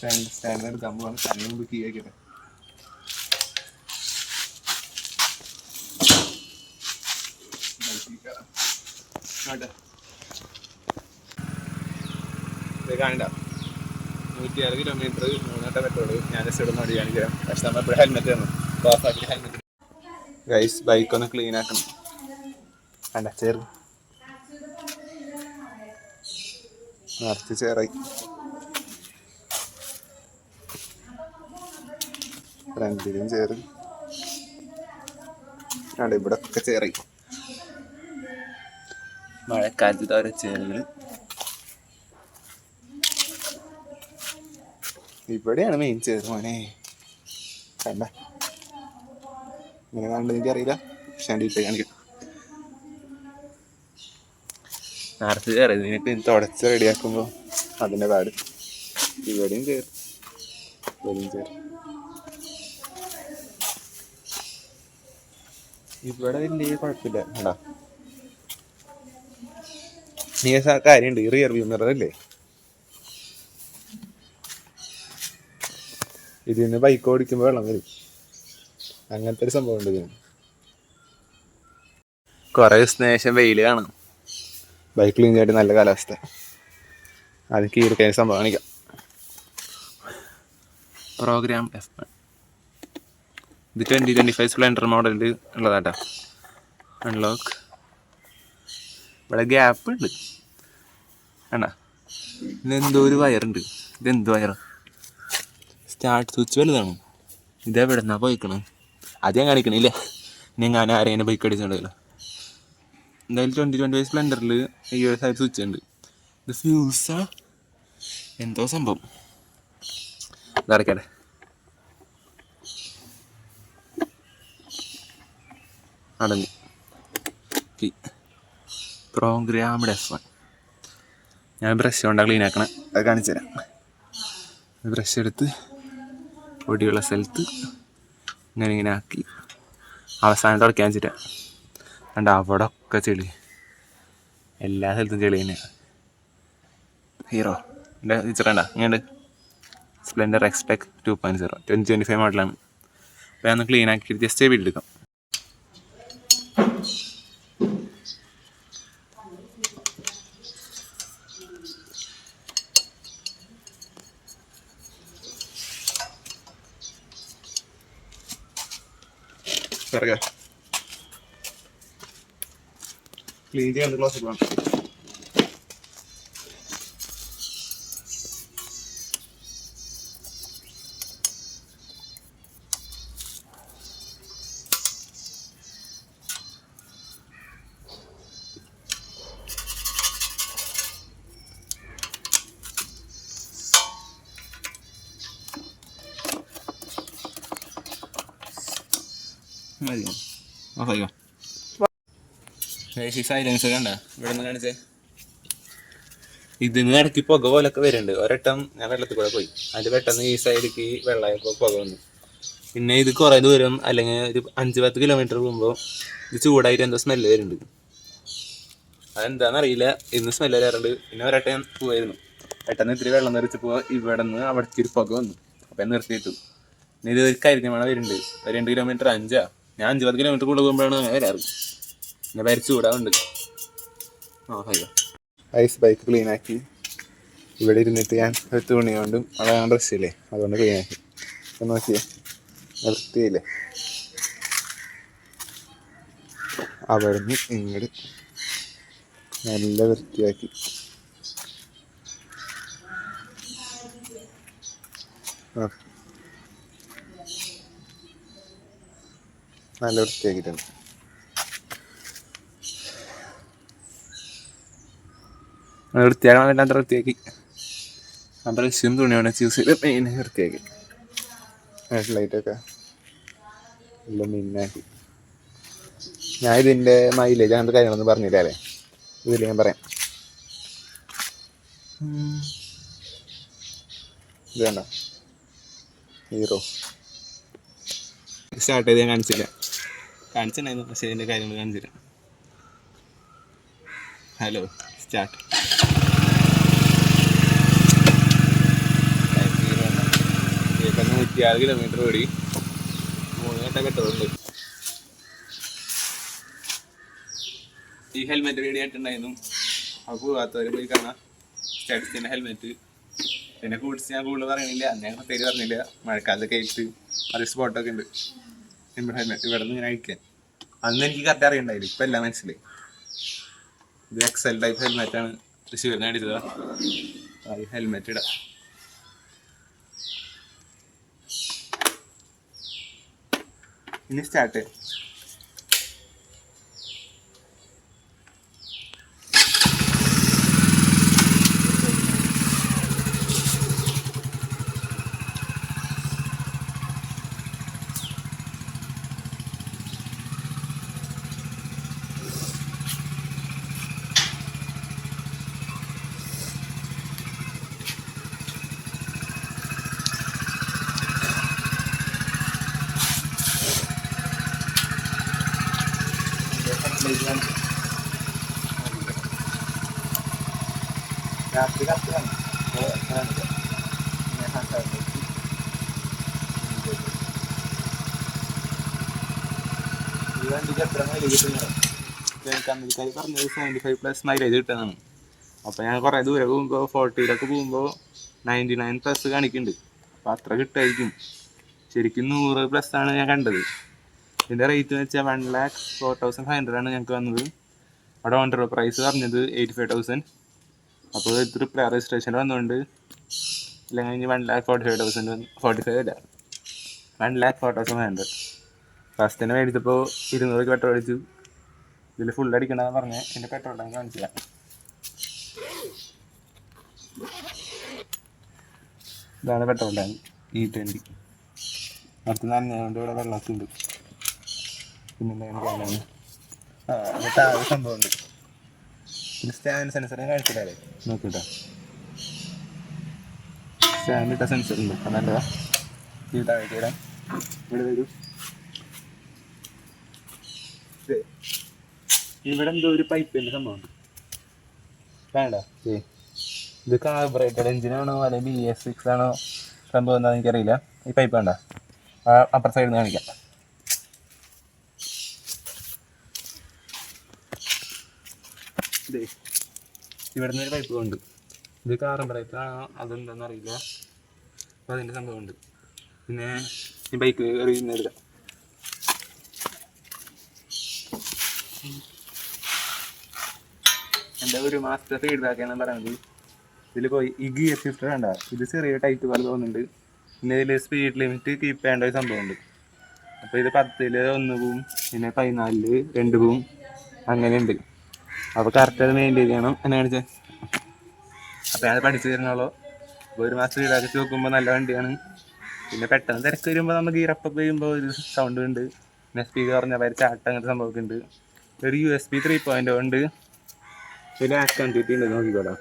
Stand എടുക്കാൻ പോവാണ്. Stand മുമ്പ് കീ ആക്കിയിട്ട് കാണണ്ട 106 കിലോമീറ്റർ 3 പെട്രോള്. ഞാൻ ജസ്റ്റ് ഇവിടെ നോടി കാണിക്കാം. പക്ഷെ നമ്മൾ എപ്പോഴും ഹെൽമെറ്റ് തന്നു. ഓഫാക്കി ഹെൽമെറ്റ് ഗൈസ് ബൈക്കൊന്ന് ക്ലീൻ ആക്കണം. വേണ്ട ചേർന്ന് നിറച്ച് ചേറായി. ഫ്രണ്ടിലും ചേറ്. അവിടെ ഇവിടെ ഒക്കെ ചേറായി. മഴക്കാലത്ത് ഓരോ ചേറുകൾ. ഇവിടെയാണ് മെയിൻ ചേറ് മോനെ. കണ്ട ഇങ്ങനെ കണ്ടത് എനിക്കറിയില്ല. പക്ഷെ ഡീറ്റെയിൽ കാണിക്കാം. നേരത്തെ ചേറ് നിനക്ക് തുടച്ച് റെഡിയാക്കുമ്പോൾ അതിൻ്റെ പാട്. ഇവിടെയും ചേറ്, ഇവിടെയും ചേറ്. ഇവിടെ വലിയ കുഴപ്പമില്ല. കണ്ടാ നീ കാര്യമുണ്ട്. ഈ റിയർ വ്യൂ മിറർ അല്ലേ, ഇതിന് ബൈക്ക് ഓടിക്കുമ്പോൾ വെള്ളം വരും. അങ്ങനത്തെ ഒരു സംഭവം ഉണ്ട് ഇതിന്. കുറേ ദിവസത്തിന് ശേഷം വെയിൽ കാണാം. ബൈക്ക് ക്ലീൻ ചെയ്തിട്ട് നല്ല കാലാവസ്ഥ. അത് കീറിക്കഴിഞ്ഞ സംഭവം കാണിക്കാം. പ്രോഗ്രാം F1 ഇത് 2025 സ്പ്ലെൻഡർ മോഡലിൽ ഉള്ളതാട്ടാ. അൺലോക്ക്. ഇവിടെ ഗ്യാപ്പ് ഉണ്ട്. വേണ്ട ഇതെന്തോ ഒരു വയറുണ്ട്. ഇതെന്ത് വയറ്? സ്റ്റാർട്ട് സ്വിച്ച് വലുതാണ്. ഇതെവിടെ നിന്നാ പോയിക്കണ്? അത് ഞാൻ കാണിക്കണില്ല. ഞാൻ ആരെയും ബൈക്ക് അടിച്ചിട്ടുണ്ടല്ലോ. എന്തായാലും 2025 സ്പ്ലെൻഡറിൽ ഈ ഒരു സൈഡ് സ്വിച്ച് ഉണ്ട്. ഇത് ഫ്യൂസാ എന്തോ സംഭവം. ഇതടക്കട്ടെ. അടങ്ങി പ്രോഗ്രാംഡ് F1. ഞാൻ ബ്രഷ് കൊണ്ടാണ് ക്ലീൻ ആക്കണം. അത് കാണിച്ചു തരാം. ബ്രഷ് എടുത്ത് പൊടിയുള്ള സ്ഥലത്ത് ഇങ്ങനെ ആക്കി അവസാനം തുടയ്ക്കാൻ വെച്ചിട്ടാ. കണ്ട അവിടെ ഒക്കെ ചെളി, എല്ലാ സ്ഥലത്തും ചെളി തന്നെ. ഹീറോ എൻ്റെ ടീച്ചറണ്ട ഇങ്ങനെ സ്പ്ലെൻഡർ എക്സ്പെക് 2.0 2025 മോഡലാണ്. അപ്പോൾ ഞാൻ ഒന്ന് ക്ലീൻ ആക്കി ജസ്റ്റ് വീട്ടിലെടുക്കാം. ക്ലീൻ ചെയ്യാൻ ക്ലോസ് വേണം. മതിയോ? ഓഫായിക്കോ. സൈലൻസ് കണ്ട ഇവിടെ നിന്ന് കാണിച്ചേ. ഇതിന് ഇടയ്ക്ക് പുക പോലൊക്കെ വരുന്നുണ്ട്. ഒരട്ടം ഞാൻ വെള്ളത്തിൽ കൂടെ പോയി, അതിൻ്റെ പെട്ടെന്ന് ഈ സൈഡിലേക്ക് വെള്ളമായപ്പോൾ പുക വന്നു. പിന്നെ ഇത് കുറേ ദൂരം അല്ലെങ്കിൽ ഒരു 5-10 കിലോമീറ്റർ പോകുമ്പോൾ ഇത് ചൂടായിട്ട് എന്തോ സ്മെല്ല് വരുന്നുണ്ട്. അതെന്താണെന്നറിയില്ല. ഇന്ന് സ്മെല്ല് വരാറുണ്ട്. പിന്നെ ഒരട്ടം ഞാൻ പോയിരുന്നു, പെട്ടെന്ന് ഇത്തിരി വെള്ളം നിറച്ചപ്പോൾ ഇവിടെ നിന്ന് അവിടേക്ക് ഒരു പുക വന്നു. അപ്പം നിർത്തിയിട്ടു. പിന്നെ ഇത് ഒരു കരിഞ്ഞ മണം വരുന്നുണ്ട്. 2 കിലോമീറ്റർ 5 ഞാൻ 5-10 കിലോമീറ്റർ കൂടുതൽ പോകുമ്പോഴാണ് അങ്ങനെ വരാറ്. പിന്നെ വരച്ച് ചൂടാവുണ്ട്. ഐസ് ബൈക്ക് ക്ലീൻ ആക്കി ഇവിടെ ഇരുന്നിട്ട് ഞാൻ ഒരു തുണി കൊണ്ടും അവിടെ ഞാൻ ഡ്രസ്സില്ലേ അതുകൊണ്ട് ക്ലീൻ ആക്കി. നോക്കിയേ വൃത്തിയില്ലേ. അവിടെ നിന്ന് ഇങ്ങോട്ട് നല്ല വൃത്തിയാക്കി. നല്ല വൃത്തിയാക്കിയിട്ടുണ്ട്. വൃത്തിയാക്കാൻ വേണ്ടാത്ത വൃത്തിയാക്കി. ആ ബ്രഷും തുണിയാണ് ചൂസ് ചെയ്ത് മെയിൻ വൃത്തിയാക്കി. ഹെഡ് ലൈറ്റൊക്കെ എല്ലാം മിന്നാക്കി. ഞാൻ ഇതിൻ്റെ മൈലേജ് അങ്ങനത്തെ കാര്യങ്ങളൊന്നും പറഞ്ഞില്ല അല്ലേ. ഇതിൽ ഞാൻ പറയാം. ഇത് വേണ്ട ഹീറോ സ്റ്റാർട്ട് ചെയ്ത് ഞാൻ കാണിച്ചില്ല. കാണിച്ചിട്ടുണ്ടായിരുന്നു പക്ഷേ ഇതിൻ്റെ കാര്യങ്ങൾ കാണിച്ചില്ല. Hello start. 126 കിലോമീറ്റർ ഓടി 3 ഘട്ട പെട്രോളുണ്ട്. ഈ ഹെൽമെറ്റ് റെഡി ആയിട്ടുണ്ടായിരുന്നു. അപ്പോൾ പോകാത്തവർ പോയി കാണാം. സ്റ്റഡ്സിൻ്റെ ഹെൽമെറ്റ് പിന്നെ കൂട്ട്സ് ഞാൻ കൂടുതൽ പറയണില്ല, ഞാൻ പ്രത്യേകിച്ച് പറഞ്ഞില്ല. മഴക്കാലത്തൊക്കെ ആയിട്ട് അത് സ്പോട്ടൊക്കെ ഉണ്ട് ഹെൽമെറ്റ് ഇവിടെ നിന്ന് ഇങ്ങനെ അയക്കാൻ. അന്ന് എനിക്ക് കറക്റ്റ് അറിയണ്ടായില്ല, ഇപ്പം എല്ലാം മനസ്സിലായി. ഇത് എക്സൽ ടൈപ്പ് ഹെൽമെറ്റാണ്, തൃശ്ശൂരിന് അടിച്ചതാണ്. അത് ഹെൽമെറ്റ് ഇടാം. ഇനി സ്റ്റാർട്ട്. രാത്രി കത്തുകയാണ്. ഈ വണ്ടിക്ക് എത്ര മൈലേജ് കിട്ടുന്നത്? കമ്പനിക്കാർ പറഞ്ഞത് 75+ മൈലേജ് കിട്ടുന്നതാണ്. അപ്പോൾ ഞാൻ കുറേ ദൂരെ പോകുമ്പോൾ 40 പോകുമ്പോൾ 99+ കാണിക്കുന്നുണ്ട്. അപ്പോൾ അത്ര കിട്ടുമായിരിക്കും. ശരിക്കും 100+ ആണ് ഞാൻ കണ്ടത്. ഇതിൻ്റെ റേറ്റ് എന്ന് വെച്ചാൽ 1,04,500 ആണ് ഞങ്ങൾക്ക് വന്നത്. അവിടെ ഓൺ റോഡ് പ്രൈസ് പറഞ്ഞത് 85,000. അപ്പോൾ ഇത് റിപ്ലൈ രജിസ്ട്രേഷൻ വന്നുകൊണ്ട് ഇല്ലെങ്കിൽ 1,45,000 45 അല്ല 1,04,500. ഫസ്റ്റ് തന്നെ മേടിച്ചപ്പോൾ 200 പെട്രോൾ അടിച്ചു. ഇതിൽ ഫുൾ അടിക്കണമെന്ന് പറഞ്ഞ് എൻ്റെ പെട്രോൾ ടാങ്ക് കാണിച്ചില്ല. ഇതാണ് പെട്രോൾ ടാങ്ക് E20. അടുത്ത് നനഞ്ഞുകൊണ്ട് ഇവിടെ വെള്ളമൊക്കെ ഉണ്ട്. പിന്നെന്താണ് കാണാൻ താഴെ സംഭവമുണ്ട്. ഇത് സ്റ്റാൻഡ് സെൻസറിനെ കാണിച്ചില്ലേ, നോക്കിട്ടോ. സ്റ്റാൻഡ് ഇട്ട സെൻസർ ഉണ്ട്, അത് നല്ലതാ. ഇത് താഴേക്ക് വരാം. ഇവിടെ വരൂ. ഇവിടെ എന്തോ ഒരു പൈപ്പിൻ്റെ സംഭവമുണ്ട്, വേണ്ട. ഇത് കാർബറേറ്റഡ് എഞ്ചിനാണോ അല്ലെങ്കിൽ BS6 ആണോ സംഭവം എന്താണെന്ന് എനിക്കറിയില്ല. ഈ പൈപ്പ് വേണ്ട, അപ്പുറ സൈഡിൽ നിന്ന് കാണിക്കാം. ഇവിടെ നിന്ന് ഒരു പൈപ്പ് ഉണ്ട്. ഇത് കാർബറേറ്റർ ആണോ അതെന്താണെന്ന് അറിയില്ല. അപ്പോൾ അതിൻ്റെ സംഭവമുണ്ട്. പിന്നെ ഈ ബൈക്ക് എറിയുന്നെടുക്കാം. എൻ്റെ ഒരു മാസ്റ്റർ ഫീഡ്ബാക്കാണ് പറയുന്നത്. ഇതിൽ പോയി ഈ ഗിയർ ഷിഫ്റ്റർ വേണ്ട, ഇത് ചെറിയ ടൈറ്റ് പോലെ തോന്നുന്നുണ്ട്. പിന്നെ ഇതിൽ സ്പീഡ് ലിമിറ്റ് കീപ്പ് ചെയ്യേണ്ട ഒരു സംഭവമുണ്ട്. അപ്പോൾ ഇത് 10-ൽ 1 പോവും, പിന്നെ 14-ൽ 2 പോവും, അങ്ങനെയുണ്ട്. അപ്പോൾ കറക്റ്റ് അത് മെയിൻറ്റെയിൻ ചെയ്യണം എന്നെ കാണിച്ചാൽ. അപ്പോൾ ഞാൻ പഠിച്ചു തരുന്നുള്ളൂ. അപ്പോൾ ഒരു മാസം ഫീഡ്ബാക്ക് നോക്കുമ്പോൾ നല്ല വണ്ടിയാണ്. പിന്നെ പെട്ടെന്ന് തിരക്ക് വരുമ്പോൾ നമുക്ക് ഗിയറപ്പ് ചെയ്യുമ്പോൾ ഒരു സൗണ്ട് ഉണ്ട്. പിന്നെ സ്പീക്കർ പറഞ്ഞ പേര് ചാട്ടം അങ്ങനത്തെ സംഭവമൊക്കെ ഉണ്ട്. ഒരു USB 3.0 ഉണ്ട്. ഇതിൽ ആക്ടിവിറ്റി ഉണ്ട്, നോക്കിക്കോടാ.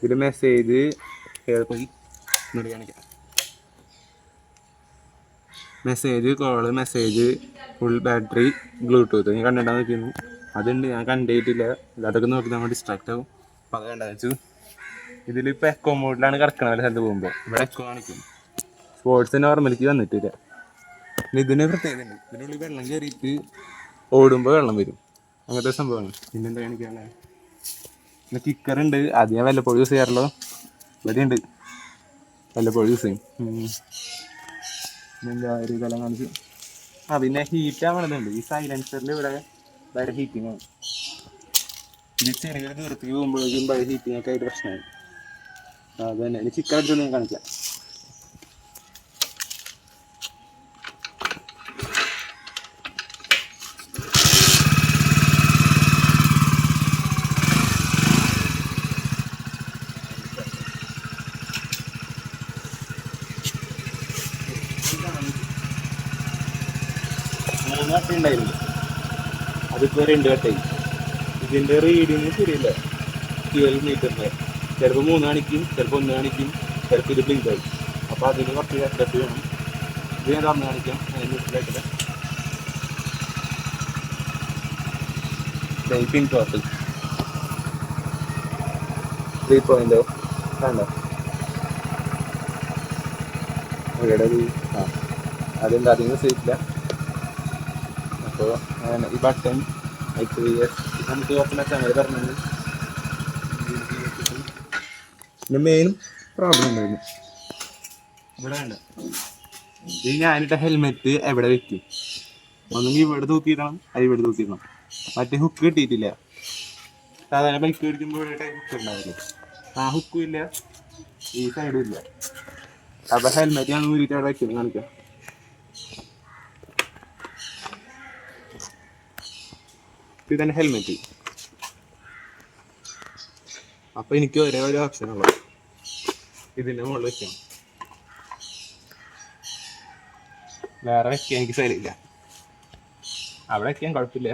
ഇതിൽ മെസ്സേജ് പോയി കാണിക്കാം. Message, call, message, full battery, Bluetooth. ഞാൻ കണ്ടിട്ടാണ് നോക്കിയിരുന്നു. അതുണ്ട്, ഞാൻ കണ്ടിട്ടില്ല. അതൊക്കെ നോക്കി നമ്മൾ ഡിസ്ട്രാക്ട് ആവും. അപ്പോൾ അത് കണ്ടു വെച്ചു. ഇതിലിപ്പോൾ എക്കോ മോഡിലാണ് കിടക്കണ സ്ഥലത്ത് പോകുമ്പോൾ. ഇവിടെ എക്കോ കാണിക്കും. സ്പോർട്സ് നോർമലിക്ക് വന്നിട്ടില്ല. പിന്നെ ഇതിന് പ്രത്യേകത ഉണ്ട്, ഇതിനുള്ളിൽ വെള്ളം കയറിയിട്ട് ഓടുമ്പോൾ വെള്ളം വരും, അങ്ങനത്തെ സംഭവമാണ്. പിന്നെന്താ കാണിക്കാനുള്ള പിന്നെ കിക്കറുണ്ട്. അത് ഞാൻ വല്ലപ്പോഴും യൂസ് ചെയ്യാറുള്ളൂ. ഇവിടെ ഉണ്ട്, വല്ലപ്പോഴും യൂസ് ചെയ്യും. പിന്നെന്താ ഒരു കലം കാണിച്ചു. പിന്നെ ഹീറ്റ് ആവണതുണ്ട്. ഈ സൈലൻസറിൽ ഇവിടെ ഭയങ്കര ഹീറ്റിംഗ് ആണ്. ഇത് ചെറിയൊരു ദൂരത്തേക്ക് പോകുമ്പോഴേക്കും ഭയങ്കര ഹീറ്റിംഗ് ഒക്കെ ആയിട്ട് പ്രശ്നമായി. അത് തന്നെ. ഇനി ചിക്കൻ അടിച്ചൊന്നും ഞാൻ കാണിക്കാം. മൂന്ന് കട്ട ഉണ്ടായിരുന്നു, അതിപ്പോൾ 2 കട്ടായി. ഇതിൻ്റെ റീഡിങ് ശരിയില്ല. 12 മീറ്ററിൻ്റെ ചിലപ്പോൾ 3 കാണിക്കും, ചിലപ്പോൾ 1 കാണിക്കും, ചിലപ്പോൾ ഇത് ബ്ലിങ്ക് ആയി. അപ്പോൾ അതിന് കുറച്ച് അഡ്രസ് വേണം. ഇത് ഞാൻ തുറന്ന് കാണിക്കാം. ന്യൂസിലായിട്ടില്ല പിൻ ടോപ്പ് 3.0 വേണ്ട. ഇവിടെ അതെന്താ അധികം സേഫില്ല. അപ്പോൾ ഈ ബട്ടൺ നമുക്ക് ഓപ്പൺ ആക്കാൻ പറഞ്ഞത് പിന്നെ മെയിൻ പ്രോബ്ലം ഉണ്ടായിരുന്നു ഇവിടെ വേണ്ട. ഇത് ഞാനിട്ട ഹെൽമെറ്റ് എവിടെ വെക്കും? ഒന്നെങ്കിൽ ഇവിടെ തൂക്കിയിടണം, അത് ഇവിടെ തൂക്കിയിടണം. മറ്റേ ഹുക്ക് കിട്ടിയിട്ടില്ല. സാധാരണ ബൈക്ക് മേടിക്കുമ്പോൾ ഇവിടെ ഹുക്ക് ഉണ്ടാവില്ല. ആ ഹുക്കും ഇല്ല, ഈ സൈഡും ഇല്ല. അപ്പോൾ ഹെൽമെറ്റ് ഞാൻ ഊരിയിട്ട് അവിടെ വയ്ക്കുന്നു. കാണിക്കാം. ഇതന്നെ ഹെൽമെറ്റ്. അപ്പോൾ എനിക്ക് ഒരേ ഒരു ഓപ്ഷനുള്ളൂ, ഇതിൻ്റെ മുകളിൽ വെക്കണം. വേറെ വെക്കാൻ എനിക്ക് സ്ഥലമില്ല. അവിടെ വെക്കാൻ കുഴപ്പമില്ല.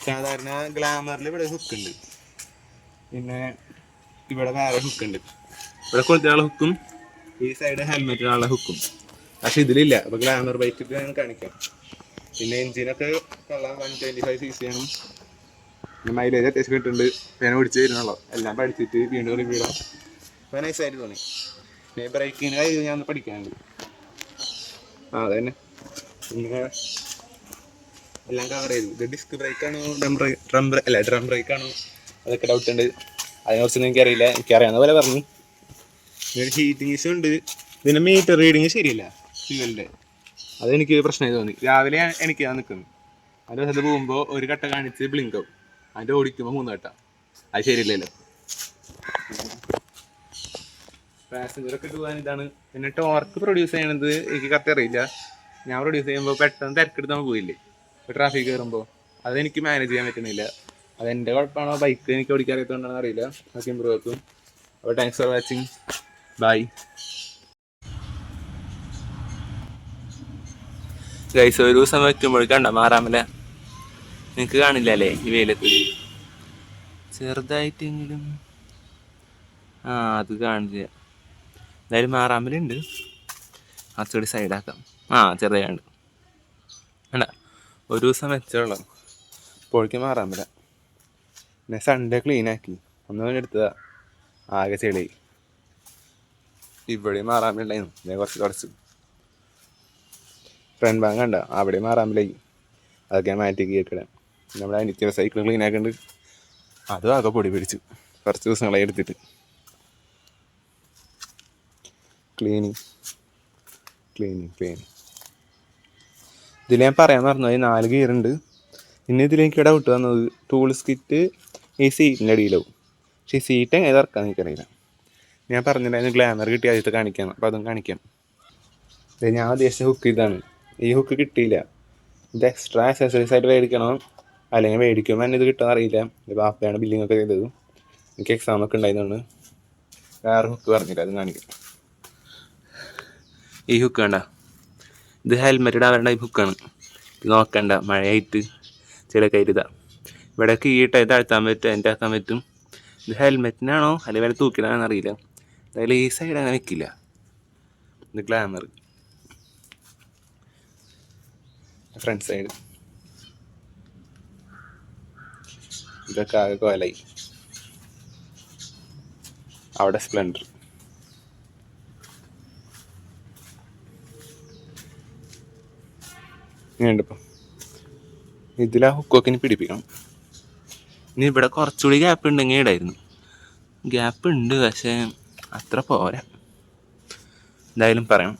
സാധാരണ ഗ്ലാമറിൽ ഇവിടെ ഹുക്കുണ്ട്, പിന്നെ ഇവിടെ വേറെ ഹുക്കുണ്ട്. ഇവിടെ കൊടുത്തിട്ടുള്ള ഹുക്കും ഈ സൈഡ് ഹെൽമെറ്റിനുള്ള ഹുക്കും. പക്ഷെ ഇതിലില്ല. അപ്പോൾ ഗ്ലാമർ ബൈക്ക് ഞാൻ കാണിക്കാം. പിന്നെ എഞ്ചിനൊക്കെ കൊള്ളാം, 125 cc ആണ്. പിന്നെ മൈലേജ് അത്യാവശ്യം കിട്ടുന്നുണ്ട്. ഞാൻ ഓടിച്ച് വരുന്നുള്ളൂ. എല്ലാം പഠിച്ചിട്ട് വീണ്ടും റിവ്യൂ ഇടാം. അപ്പോൾ നൈസായിട്ട് തോന്നി. പിന്നെ ബ്രേക്കിന് കാര്യം ഞാൻ ഒന്ന് പഠിക്കാനുണ്ട്. അതന്നെ. പിന്നെ എല്ലാം കവർ ചെയ്തു. ഇത് ഡിസ്ക് ബ്രേക്കാണോ ഡ്രം ബ്രേക്കാണോ അതൊക്കെ ഡൗട്ട് ഉണ്ട്. അതിനെക്കുറിച്ചൊന്നും എനിക്കറിയില്ല. എനിക്കറിയാവുന്ന പോലെ പറഞ്ഞു. പിന്നെ ഹീറ്റിംഗ് ഇഷ്യൂ ഉണ്ട്. ഇതിൻ്റെ മീറ്റർ റീഡിങ് ശരിയല്ല ഫ്യൂവലിൻ്റെ. അതെനിക്ക് പ്രശ്നമായി തോന്നി. രാവിലെ എനിക്ക് നിൽക്കുന്നു, അതിൻ്റെ സ്ഥലത്ത് പോകുമ്പോൾ ഒരു കട്ട കാണിച്ച് ബ്ലിങ്ക് ആവും, അതിൻ്റെ ഓടിക്കുമ്പോൾ 3 കട്ട. അത് ശരിയല്ലല്ലോ. പാസഞ്ചറൊക്കെ പോകാൻ ഇതാണ്. പിന്നെ ടോർക്ക് പ്രൊഡ്യൂസ് ചെയ്യണത് എനിക്ക് കറക്റ്റ് അറിയില്ല. ഞാൻ പ്രൊഡ്യൂസ് ചെയ്യുമ്പോൾ പെട്ടെന്ന് തിരക്കെടുത്ത് നമ്മൾ പോയില്ലേ ഇപ്പോൾ ട്രാഫിക് കയറുമ്പോൾ, അതെനിക്ക് മാനേജ് ചെയ്യാൻ പറ്റുന്നില്ല. അതെൻ്റെ കുഴപ്പമാണോ ബൈക്ക് എനിക്ക് ഓടിക്കാൻ അറിയാത്തതുകൊണ്ടാണെന്ന് അറിയില്ല. നമുക്ക് ഇമ്പ്രൂവ് ആക്കും. അപ്പോൾ thanks for watching. Bye guys. ഒരു ദിവസം വയ്ക്കുമ്പോൾ കണ്ട മാറാമല നിങ്ങൾക്ക് കാണില്ലല്ലേ ഈ വെയിലത്ത്? ചെറുതായിട്ടെങ്കിലും അത് കാണില്ല. എന്തായാലും മാറാമലുണ്ട്. അച്ചടി സൈഡാക്കാം. ചെറുതായുണ്ട് വേണ്ട. ഒരു ദിവസം വെച്ചോളാം. ഇപ്പോഴേക്കും മാറാമല. പിന്നെ സൺഡേ ക്ലീനാക്കി ഒന്നും എടുത്തതാ, ആകെ ചെളി. ഇവിടെ മാറാമലുണ്ടായിരുന്നു, ഞാൻ കുറച്ച് ഫ്രണ്ട് ബാങ്ക് കണ്ട അവിടെ മാറാമലായി. അതൊക്കെ മാറ്റി കേട്ടിടാം. നമ്മുടെ അനിത്യ സൈക്കിൾ ക്ലീനാക്കുന്നുണ്ട്. അതും ആകെ പൊടി പിടിച്ചു. കുറച്ച് ദിവസങ്ങളായി എടുത്തിട്ട് ക്ലീനിങ്. ഇതിൽ ഞാൻ പറയാൻ പറഞ്ഞു 4 ഗിയറുണ്ട്. പിന്നെ ഇതിലേക്ക് ഡൗട്ട് വന്നത് ടൂൾസ് കിറ്റ് ഈ സീറ്റിൻ്റെ അടിയിലാവും. പക്ഷേ ഈ സീറ്റ് എങ്ങനെ ഇറക്കാൻ എനിക്കറിയില്ല. ഞാൻ പറഞ്ഞിട്ടുണ്ടായിരുന്നു ഗ്ലാമർ കിട്ടി ആദ്യത്തെ കാണിക്കാം. അപ്പോൾ അതും കാണിക്കാം. ഞാൻ ഉദ്ദേശിച്ച ഹുക്ക് ഇതാണ്. ഈ ഹുക്ക് കിട്ടിയില്ല. ഇത് എക്സ്ട്രാ ആക്സസറീസ് ആയിട്ട് മേടിക്കണോ അല്ലെങ്കിൽ മേടിക്കുമ്പോൾ തന്നെ ഇത് കിട്ടുമെന്ന് അറിയില്ല. ഇത് ബാപ്പയാണ് ബില്ലിംഗ് ഒക്കെ ചെയ്തത്. എനിക്ക് എക്സാമൊക്കെ ഉണ്ടായതുകൊണ്ട് വേറെ ഹുക്ക് പറഞ്ഞില്ല, അതും കാണിക്കാം. ഈ ഹുക്ക് വേണ്ട, ഇത് ഹെൽമെറ്റ് ഇടാൻ ഈ ഹുക്കാണ്. ഇത് നോക്കണ്ട, മഴയായിട്ട് ചിലൊക്കെ ഇതാ. ഇവിടെ കീട്ടായി താഴ്ത്താൻ പറ്റും, എൻ്റെ ആക്കാൻ പറ്റും. ഇത് ഹെൽമെറ്റിനാണോ അല്ലെങ്കിൽ വല്ല തൂക്കിടാനോ അറിയില്ല. അതായത് ഈ സൈഡ് അങ്ങനെ വെക്കില്ല. ഇത് ഗ്ലാമർ ഫ്രണ്ട് സൈഡ്. ഇതൊക്കെ ആകെ കോലായി. അവിടെ സ്പ്ലെൻഡർ. ഇപ്പം ഇതിലാ ഹുക്കൊക്കെ ഇനി പിടിപ്പിക്കണം. ഇനി ഇവിടെ കുറച്ചുകൂടി ഗ്യാപ്പ് ഉണ്ടെങ്കിൽ ഇടായിരുന്നു. ഗ്യാപ്പ് ഉണ്ട്, പക്ഷേ അത്ര പോരാ. എന്തായാലും പറയണം.